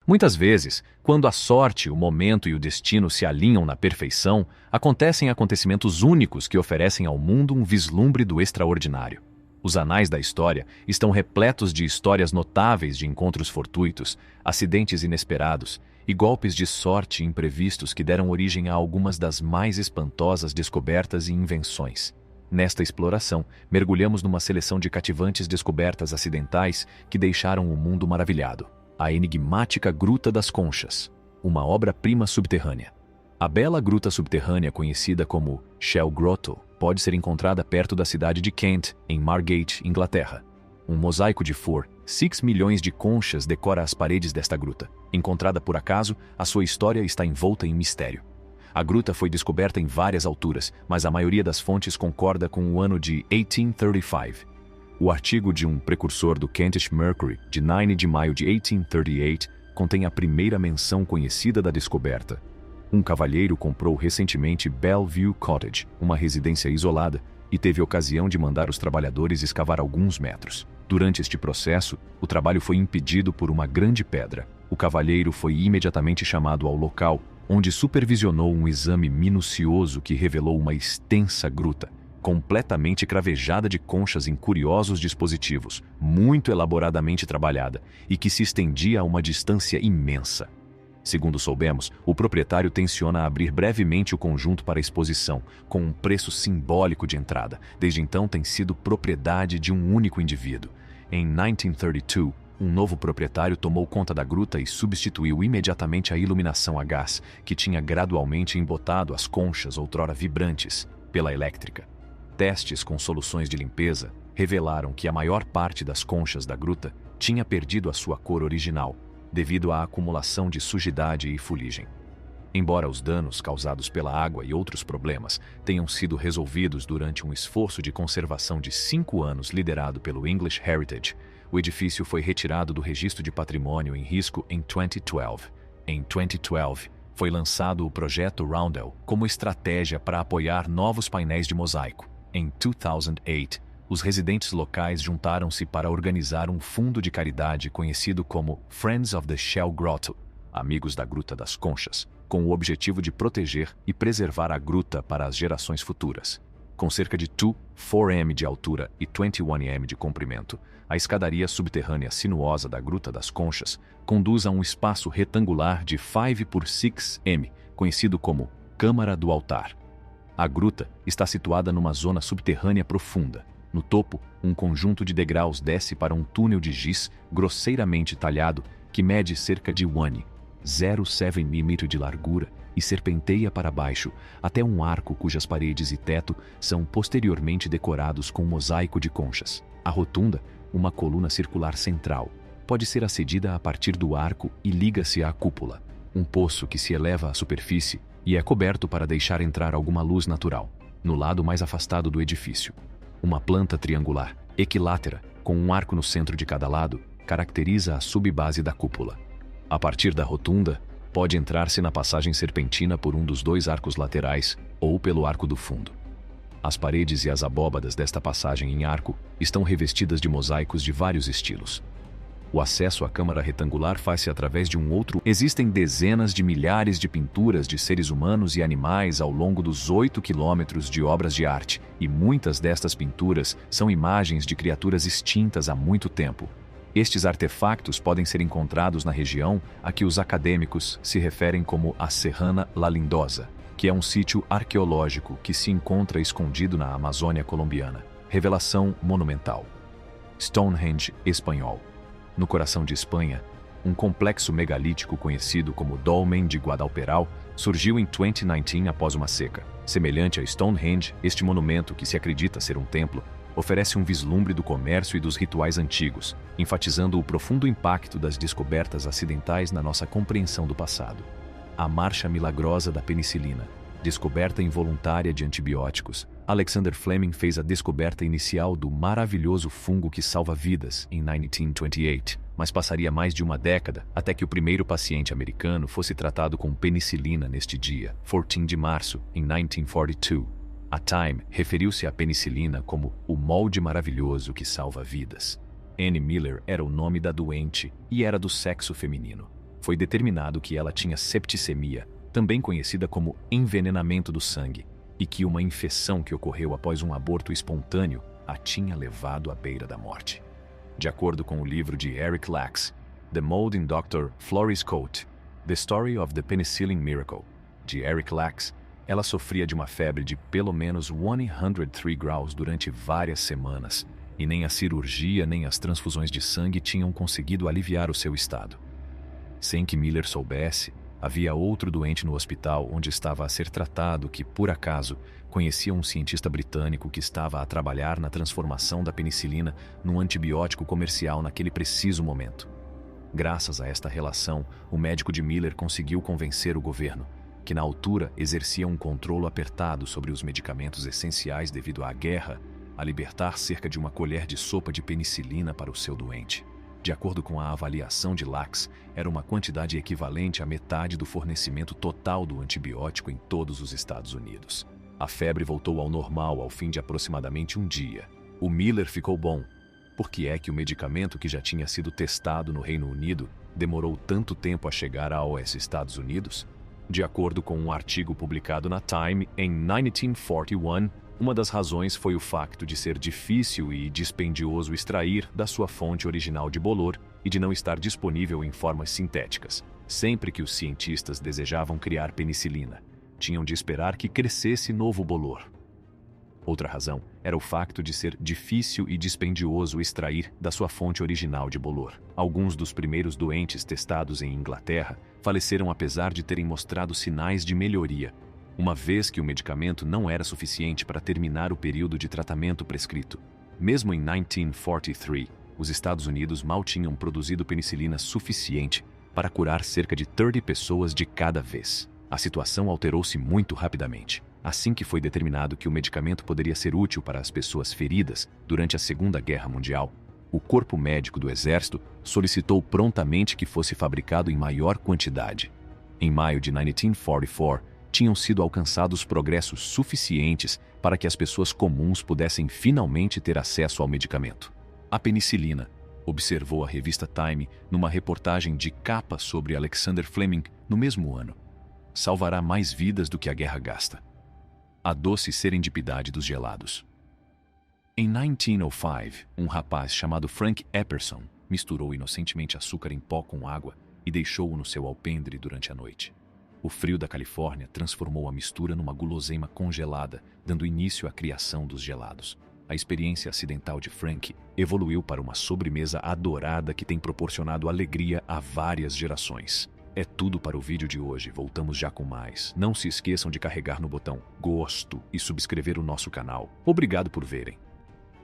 Muitas vezes, quando a sorte, o momento e o destino se alinham na perfeição, acontecem acontecimentos únicos que oferecem ao mundo um vislumbre do extraordinário. Os anais da história estão repletos de histórias notáveis de encontros fortuitos, acidentes inesperados e golpes de sorte imprevistos que deram origem a algumas das mais espantosas descobertas e invenções. Nesta exploração, mergulhamos numa seleção de cativantes descobertas acidentais que deixaram o mundo maravilhado. A enigmática Gruta das Conchas, uma obra-prima subterrânea. A bela gruta subterrânea conhecida como Shell Grotto pode ser encontrada perto da cidade de Kent, em Margate, Inglaterra. Um mosaico de 6 milhões de conchas decora as paredes desta gruta. Encontrada por acaso, a sua história está envolta em mistério. A gruta foi descoberta em várias alturas, mas a maioria das fontes concorda com o ano de 1835. O artigo de um precursor do Kentish Mercury, de 9 de maio de 1838, contém a primeira menção conhecida da descoberta. Um cavalheiro comprou recentemente Bellevue Cottage, uma residência isolada, e teve ocasião de mandar os trabalhadores escavar alguns metros. Durante este processo, o trabalho foi impedido por uma grande pedra. O cavalheiro foi imediatamente chamado ao local, onde supervisionou um exame minucioso que revelou uma extensa gruta, completamente cravejada de conchas em curiosos dispositivos, muito elaboradamente trabalhada, e que se estendia a uma distância imensa. Segundo soubemos, o proprietário tenciona abrir brevemente o conjunto para exposição, com um preço simbólico de entrada. Desde então tem sido propriedade de um único indivíduo. Em 1932, um novo proprietário tomou conta da gruta e substituiu imediatamente a iluminação a gás, que tinha gradualmente embotado as conchas outrora vibrantes, pela elétrica. Testes com soluções de limpeza revelaram que a maior parte das conchas da gruta tinha perdido a sua cor original, devido à acumulação de sujidade e fuligem. Embora os danos causados pela água e outros problemas tenham sido resolvidos durante um esforço de conservação de 5 anos liderado pelo English Heritage, o edifício foi retirado do registro de patrimônio em risco em 2012. Em 2012, foi lançado o projeto Roundel como estratégia para apoiar novos painéis de mosaico. Em 2008, os residentes locais juntaram-se para organizar um fundo de caridade conhecido como Friends of the Shell Grotto, Amigos da Gruta das Conchas, com o objetivo de proteger e preservar a gruta para as gerações futuras. Com cerca de 4 m de altura e 21 m de comprimento, a escadaria subterrânea sinuosa da Gruta das Conchas conduz a um espaço retangular de 5 por 6 m, conhecido como Câmara do Altar. A gruta está situada numa zona subterrânea profunda. No topo, um conjunto de degraus desce para um túnel de giz grosseiramente talhado que mede cerca de 0,7 mm de largura e serpenteia para baixo até um arco cujas paredes e teto são posteriormente decorados com mosaico de conchas. A rotunda, uma coluna circular central, pode ser acedida a partir do arco e liga-se à cúpula, um poço que se eleva à superfície e é coberto para deixar entrar alguma luz natural. No lado mais afastado do edifício, uma planta triangular, equilátera, com um arco no centro de cada lado, caracteriza a subbase da cúpula. A partir da rotunda, pode entrar-se na passagem serpentina por um dos 2 arcos laterais ou pelo arco do fundo. As paredes e as abóbadas desta passagem em arco estão revestidas de mosaicos de vários estilos. O acesso à câmara retangular faz-se através de um outro. Existem dezenas de milhares de pinturas de seres humanos e animais ao longo dos 8 quilômetros de obras de arte, e muitas destas pinturas são imagens de criaturas extintas há muito tempo. Estes artefactos podem ser encontrados na região a que os acadêmicos se referem como a Serrana La Lindosa, que é um sítio arqueológico que se encontra escondido na Amazônia colombiana. Revelação monumental. Stonehenge espanhol. No coração de Espanha, um complexo megalítico conhecido como Dolmen de Guadalperal surgiu em 2019 após uma seca. Semelhante a Stonehenge, este monumento, que se acredita ser um templo, oferece um vislumbre do comércio e dos rituais antigos, enfatizando o profundo impacto das descobertas acidentais na nossa compreensão do passado. A marcha milagrosa da penicilina. Descoberta involuntária de antibióticos. Alexander Fleming fez a descoberta inicial do maravilhoso fungo que salva vidas em 1928, mas passaria mais de uma década até que o primeiro paciente americano fosse tratado com penicilina neste dia, 14 de março, em 1942. A Time referiu-se à penicilina como o molde maravilhoso que salva vidas. Anne Miller era o nome da doente e era do sexo feminino. Foi determinado que ela tinha septicemia, também conhecida como envenenamento do sangue, e que uma infecção que ocorreu após um aborto espontâneo a tinha levado à beira da morte. De acordo com o livro de Eric Lax, The Molding Dr. Floris Coat, The Story of the Penicillin Miracle, de Eric Lax, ela sofria de uma febre de pelo menos 103 graus durante várias semanas, e nem a cirurgia nem as transfusões de sangue tinham conseguido aliviar o seu estado. Sem que Miller soubesse, havia outro doente no hospital onde estava a ser tratado que, por acaso, conhecia um cientista britânico que estava a trabalhar na transformação da penicilina num antibiótico comercial naquele preciso momento. Graças a esta relação, o médico de Miller conseguiu convencer o governo, que na altura exercia um controle apertado sobre os medicamentos essenciais devido à guerra, a libertar cerca de uma colher de sopa de penicilina para o seu doente. De acordo com a avaliação de Lax, era uma quantidade equivalente à metade do fornecimento total do antibiótico em todos os Estados Unidos. A febre voltou ao normal ao fim de aproximadamente um dia. O Miller ficou bom. Por que é que o medicamento que já tinha sido testado no Reino Unido demorou tanto tempo a chegar aos Estados Unidos? De acordo com um artigo publicado na Time em 1941, uma das razões foi o facto de ser difícil e dispendioso extrair da sua fonte original de bolor e de não estar disponível em formas sintéticas. Sempre que os cientistas desejavam criar penicilina, tinham de esperar que crescesse novo bolor. Outra razão era o facto de ser difícil e dispendioso extrair da sua fonte original de bolor. Alguns dos primeiros doentes testados em Inglaterra faleceram apesar de terem mostrado sinais de melhoria, uma vez que o medicamento não era suficiente para terminar o período de tratamento prescrito. Mesmo em 1943, os Estados Unidos mal tinham produzido penicilina suficiente para curar cerca de 30 pessoas de cada vez. A situação alterou-se muito rapidamente. Assim que foi determinado que o medicamento poderia ser útil para as pessoas feridas durante a Segunda Guerra Mundial, o Corpo Médico do Exército solicitou prontamente que fosse fabricado em maior quantidade. Em maio de 1944, tinham sido alcançados progressos suficientes para que as pessoas comuns pudessem finalmente ter acesso ao medicamento. A penicilina, observou a revista Time numa reportagem de capa sobre Alexander Fleming no mesmo ano, salvará mais vidas do que a guerra gasta. A doce serendipidade dos gelados. Em 1905, um rapaz chamado Frank Epperson misturou inocentemente açúcar em pó com água e deixou-o no seu alpendre durante a noite. O frio da Califórnia transformou a mistura numa guloseima congelada, dando início à criação dos gelados. A experiência acidental de Frank evoluiu para uma sobremesa adorada que tem proporcionado alegria a várias gerações. É tudo para o vídeo de hoje, voltamos já com mais. Não se esqueçam de carregar no botão gosto e subscrever o nosso canal. Obrigado por verem.